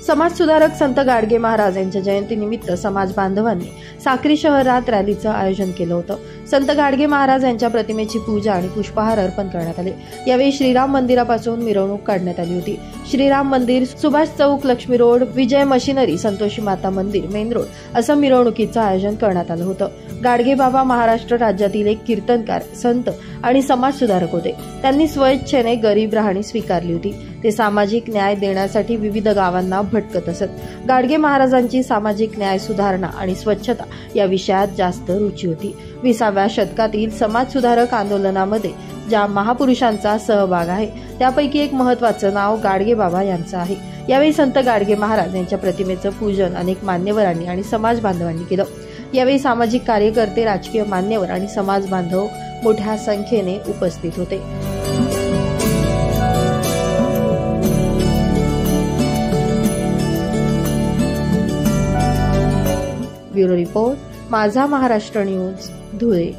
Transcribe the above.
समाजसुधारक संत गाडगे महाराज यांच्या जयंतीनिमित्त समाज बांधवांनी साक्री शहरात रॅलीचं आयोजन केलं होतं। संत गाडगे महाराज यांच्या प्रतिमेची पूजा आणि पुष्पहार अर्पण करण्यात आले। यावेळी श्रीराम मंदिरापासून मिरवणूक काढण्यात आली होती। श्रीराम मंदिर, सुभाष चौक, लक्ष्मी रोड, विजय मशिनरी, संतोषी माता मंदिर, मेन रोड असं मिरवणुकीचं आयोजन करण्यात आलं होतं। गाडगे बाबा महाराष्ट्र राज्यातील एक कीर्तनकार, संत आणि समाजसुधारक होते। त्यांनी स्वेच्छेने गरीब राहणी स्वीकारली होती। ते सामाजिक न्याय देण्यासाठी विविध गावांना भटकत असत। गाडगे महाराजांची सामाजिक न्याय, सुधारणा आणि स्वच्छता या विषयात जास्त रुची होती। 20व्या शतकातील समाजसुधारक आंदोलनामध्ये ज्या महापुरुषांचा सहभाग आहे त्यापैकी एक महत्त्वाचं नाव गाडगे बाबा यांचं आहे। यावेळी संत गाडगे महाराज यांच्या प्रतिमेचं पूजन अनेक मान्यवरांनी आणि समाज बांधवांनी केलं। यावेळी सामाजिक कार्यकर्ते, राजकीय मान्यवर आणि समाज बांधव मोठ्या संख्येने उपस्थित होते। ब्युरो रिपोर्ट, माझा महाराष्ट्र न्यूज, धुळे।